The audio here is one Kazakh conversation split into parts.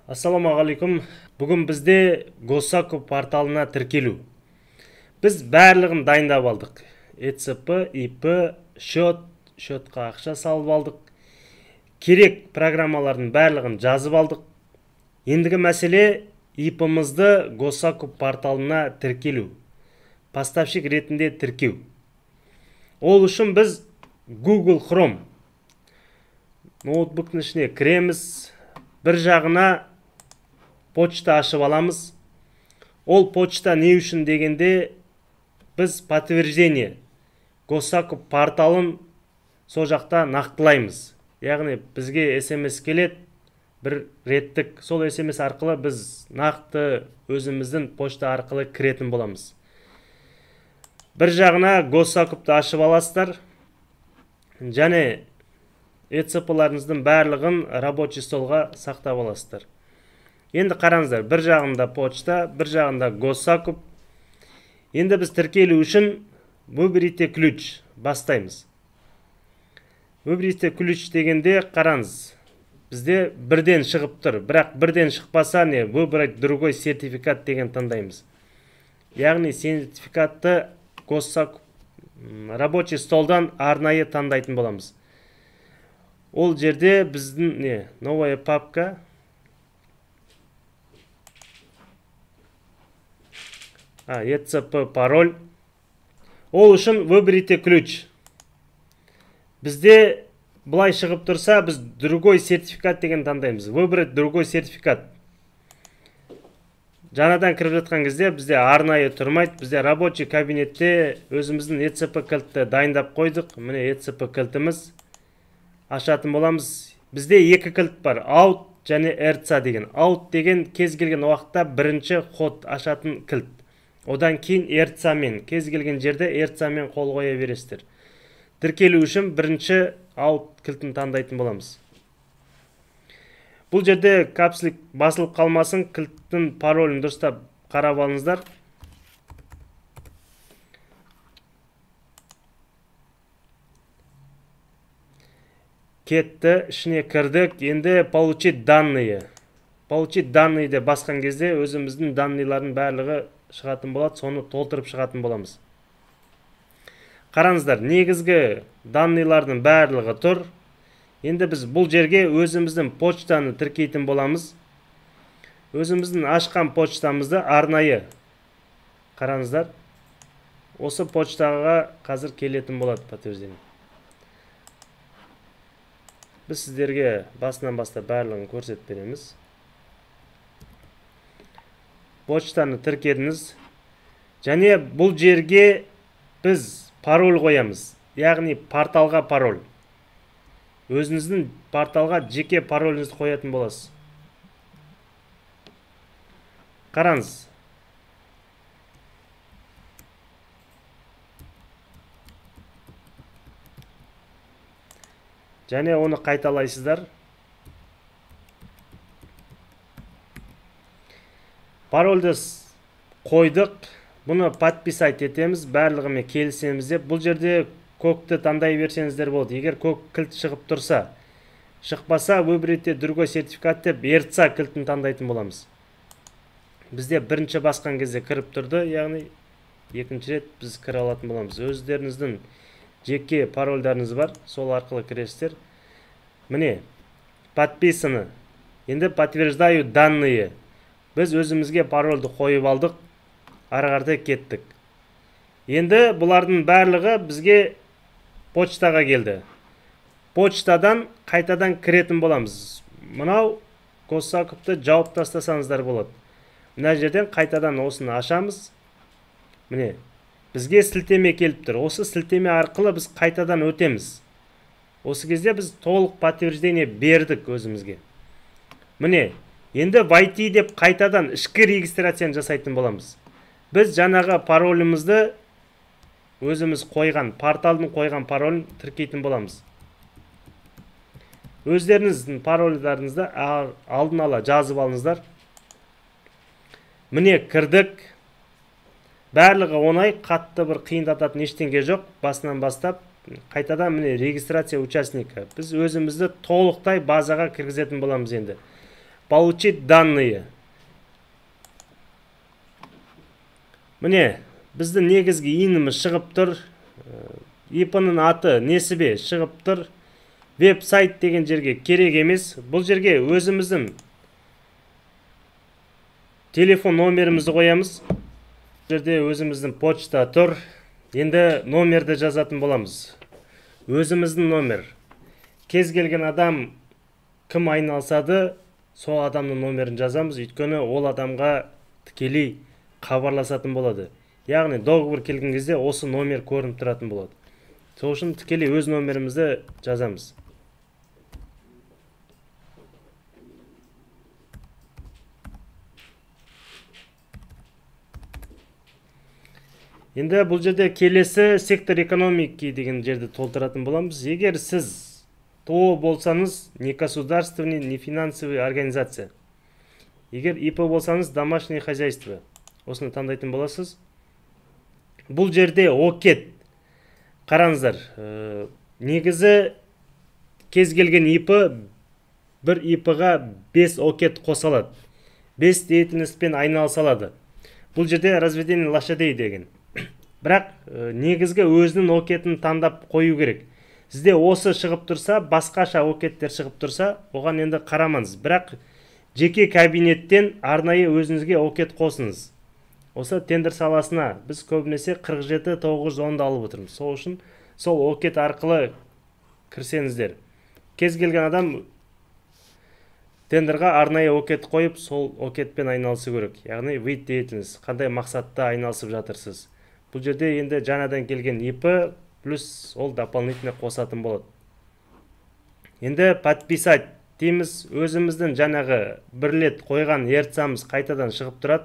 Ассаламағалейкум. Бүгін бізде Госаку порталына тіркелу. Біз барлығын дайындап алдық. ЭЦП, ИП, счетқа ақша салып алдық. Керек программалардың барлығын жазып алдық. Ендігі мәселе ИП-мызды Госаку порталына тіркелу. Поставщик ретінде тіркеу. Ол үшін біз Google Chrome ноутбуктың ішіне кіреміз. Bir жағына почта ашып аламыз. Ол почта не үшін дегенде біз подтверждение Госаку порталын сол жақта нақтылаймыз. Яғни бізге SMS келеді бір реттік. Сол SMS арқылы біз нақты өзіміздің почта арқылы кіретін боламыз. Bir жағына Госакуды ашып аласыздар. Және ECP-ларыңыздың барлығын рабочий столға сақтап аласыздар. Енді қараңыздар, бір жағында почта, бір жағында Госакуп. Енді біз тіркелу үшін выберите ключ бастаймыз. Выберите ключ дегенде қараңыз. Бізде бірден шығып тұр. Бірақ бірден шықпаса не, выбрать другой сертификат деген таңдаймыз. Яғни сертификатты Госакуп рабочий столдан арнайы таңдайтын боламыз. Ол жерде біздің не, новая папка. ECP пароль. Ол үшін выберите ключ. Бізде бұлай шығып тұрса, біз другой сертификат деген таңдаймыз. Выбрать другой сертификат. Жаңадан кіріп жатқан кезде бізде арнайы тұрмайды. Бізде рабочий кабинетте өзіміздің ECP кілтті дайындап қойдық. Міне ECP кілтіміз. Ашатын боламыз. Бізде екі кілт бар. Out және RC деген. Out деген кез келген уақытта бірінші код ашатын кілт. Одан кейін RC мен кез келген жерде RC мен қол қоя бересіздер. Тіркелу үшін бірінші out кілтін таңдайтын боламыз. Бұл жерде капслик басылып қалмасын, кілттің паролін дұрыстап қарап алыңыздар. Кетті, ішіне кірдік. Енді получить данные. Получить данные де басқан кезде өзіміздің данныйлардың барлығы шығатын болады, соны толтырып шығатын боламыз. Қараңыздар, негізгі данныйлардың барлығы тұр. Енді біз бұл жерге өзіміздің почтаны тіркейтін боламыз. Өзіміздің ашқан почтамызды арнайы. Қараңыздар, осы почтаға қазір келетін болады подтверждение. Біз сіздерге басынан бастап барлығын көрсетіп береміз. Почтаны тіркедіңіз. Және бұл жерге біз пароль қоямыз. Яғни порталға пароль. Өзіңіздің порталға жеке пароліңізді қоятын боласыз. Қараңыз. Және оны қайталайсыздар. Парольді қойдық. Бұны подписать етеміз. Барлығымен келісеміз деп. Бұл жерде көкті таңдай берсеңіздер болады. Егер көк кілт шығып тұрса, шықпаса, выберите другой сертификат деп RC кілтін таңдайтын боламыз. Бізде бірінші басқан кезде кіріп тұрды, яғни екінші рет біз кіре алатын боламыз. Өздеріңіздің жеке парольдарыңыз бар, сол арқылы кіресіздер. Міне, подписаны. Енді подтверждаю данные. Біз өзімізге парольді қойып алдық, ары-қаратай кеттік. Енді бұлардың барлығы бізге почтаға келді. Почтадан қайтадан кіретін боламыз. Мынау Госакупты жауып тастасаңыздар болады. Мына жерден қайтадан осыны ашамыз. Міне, бізге сілтеме келіп тұр. Осы сілтеме арқылы біз қайтадан өтеміз. Осы кезде біз толық подтверждение бердік өзімізге. Міне, енді войти деп қайтадан ішкі регистрацияны жасайтын боламыз. Біз жаңағы паролімізді өзіміз қойған, порталдың қойған паролін тіркейтін боламыз. Өздеріңіздің парольдарыңызды алдын ала жазып алыңыздар. Міне кірдік. Барлығы оңай, қатты бір қиындататын ештеңе жоқ. Басынан бастап қайтадан міне регистрация участника. Біз өзімізді толықтай базаға кіргізетін боламыз енді. получить данные. Міне, біздің негізгі иніміз шығып тұр. IP-ның аты несібе шығып тұр. Веб-сайт деген жерге керек емес. Бұл жерге өзіміздің телефон номерімізді қоямыз. Бұл жерде өзіміздің почта тұр. Енді номерді жазатын боламыз. Өзіміздің номер. Кез келген адам кім айналысады, сол адамның номерін жазамыз. Өйткені ол адамға тікелей хабарласатын болады. Яғни договор келген кезде осы номер көрініп тұратын болады. Сол үшін тікелей өз номерімізді жазамыз. Енді бұл жерде келесі сектор экономики деген жерді толтыратын боламыз. Егер сіз ТО болсаңыз, не государственный, не финансовый организация. Егер ИП болсаңыз, домашнее хозяйство. Осыны таңдайтын боласыз. Бұл жерде окет. Қараңыздар, негізі кез келген ИП бір ИП-ға 5 окет қосалады. 5 деятельностьпен айналысалады. Бұл жерде разведение лошадей деген. Бірақ негізгі өзінің окетін таңдап қою керек. Сізде осы шығып тұрса, басқаша океттер шығып тұрса, оған енді қарамаңыз. Бірақ жеке кабинеттен арнайы өзіңізге окет қосыңыз. Осы тендер саласына біз көбінесе 47-910-ды алып отырмыз. Сол үшін сол окет арқылы кірсеңіздер. Кез келген адам тендерға арнайы окет қойып, сол окетпен айналысы керек. Яғни вид деятельность, қандай мақсатта айналысып жатырсыз. Бұл жерде енді жаңадан келген ИП плюс ол дополнительно қосатын болады. Енді подписать дейміз. Өзіміздің жаңағы бір рет қойған ертсамыз қайтадан шығып тұрады.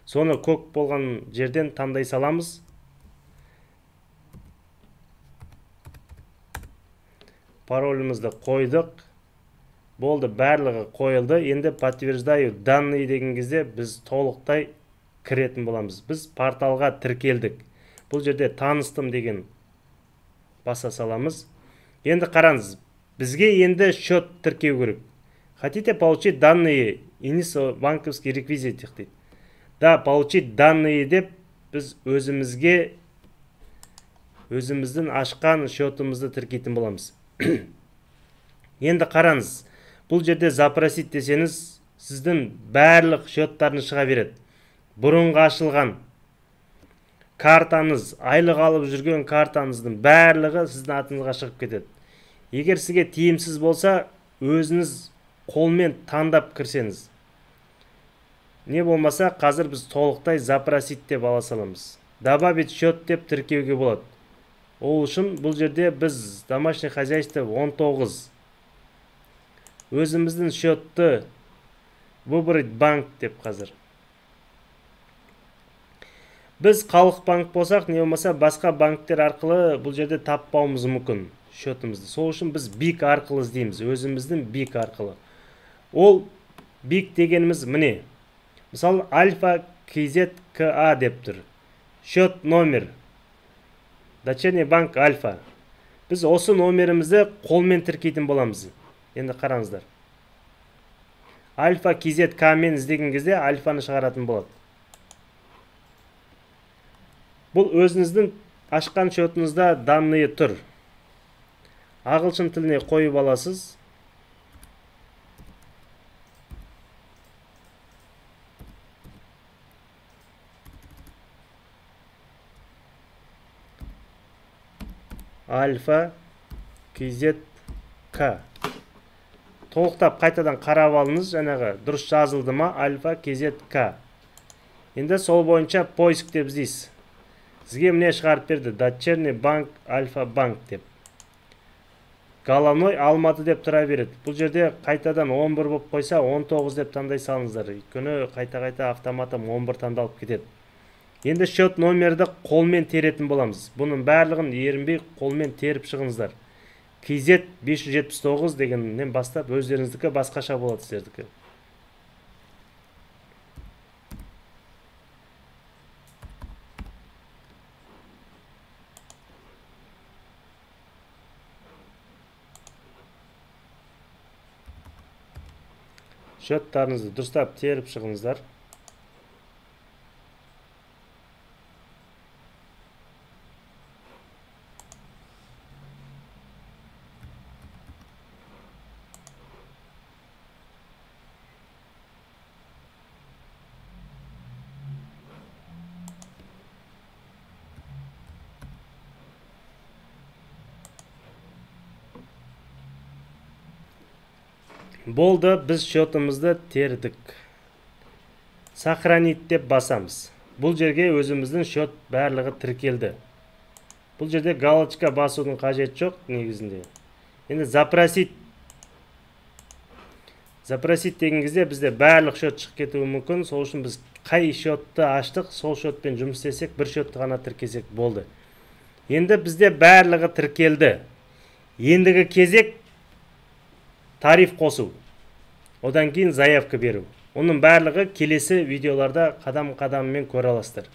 Соны көк болған жерден таңдай саламыз. Паролімізді қойдық. Болды, барлығы қойылды. Енді подтверждаю данные деген кезде біз толықтай кіретін боламыз. Біз порталға тіркелдік. Бұл жерде таныстым деген баса саламыз. Енді қараңыз, бізге енді счет тіркеу керек. Хотите получить данные, инис банковский реквизит дейді. Да, получить данные деп біз өзіміздің ашқан счетымызды тіркейтін боламыз. Енді қараңыз, бұл жерде запросить десеңіз, сіздің барлық счеттарыңыз шыға береді. Бұрынғы ашылған картаңыз, айлық алып жүрген картаңыздың барлығы сіздің атыңызға шығып кетеді. Егер сізге тиімсіз болса, өзіңіз қолмен таңдап кірсеңіз. Не болмаса, қазір біз толықтай запросить деп ала саламыз. Добавить счет деп тіркеуге болады. Ол үшін бұл жерде біз домашний хозяйство 19. Өзіміздің счетты выбрать банк деп қазір. Біз халық банк болсақ, не болмаса басқа банктер арқылы бұл жерде таппауымыз мүмкін счетымызды. Сол үшін біз бик арқылы іздейміз, өзіміздің бик арқылы. Ол бик дегеніміз міне. Мысалы, Альфа KZKA деп тұр. Счет номер. Дочерний банк Альфа. Біз осы номерімізді қолмен тіркейтін боламыз. Енді қараңыздар. Альфа KZK мен іздеген кезде альфаны шығаратын болады. Бұл өзіңіздің ашқан счетыңызда данные тұр. Ағылшын тіліне қойып аласыз. Альфа KZK. Толықтап қайтадан қарап алыңыз, жаңағы дұрыс жазылды ма? Альфа KZK. Енді сол бойынша поиск деп іздейсіз. Сізге міне шығарып берді. Дочерний банк Альфа банк деп. Головной Алматы деп тұра береді. Бұл жерде қайтадан 11 болып қойса, 19 деп таңдай салыңыздар. Өйткені қайта-қайта автоматом 11 таңдалып кетеді. Енді счет номерді қолмен теретін боламыз. Бұның барлығын ерінбей қолмен теріп шығыңыздар. KZ 579 дегеннен бастап өздеріңіздікі басқаша болады сіздердікі. Счеттарыңызды дұрыстап теріп шығыңыздар. Болды, біз счетымызды тердік. Сохранить деп басамыз. Бұл жерге өзіміздің счет барлығы тіркелді. Бұл жерде галочка басудың қажет жоқ негізінде. Енді запросить деген кезде бізде барлық счет шығып кетуі мүмкін. Сол үшін біз қай счетты аштық, сол счетпен жұмыс істесек, бір счетті ғана тіркесек болды. Енді бізде барлығы тіркелді. Ендігі кезек тариф қосу. Одан кейін заявка беру. Оның барлығы келесі видеоларда қадам-қадамымен көре аласыздар.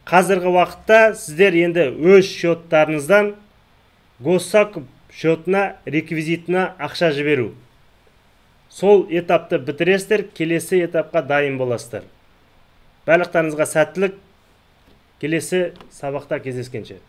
Қазіргі уақытта сіздер енді өз счеттарыңыздан Госсакуп счетына, реквизитына ақша жіберу. Сол этапты бітіресіздер, келесі этапқа дайын боласыздар. Барлықтарыңызға сәттілік. Келесі сабақта кездескенше.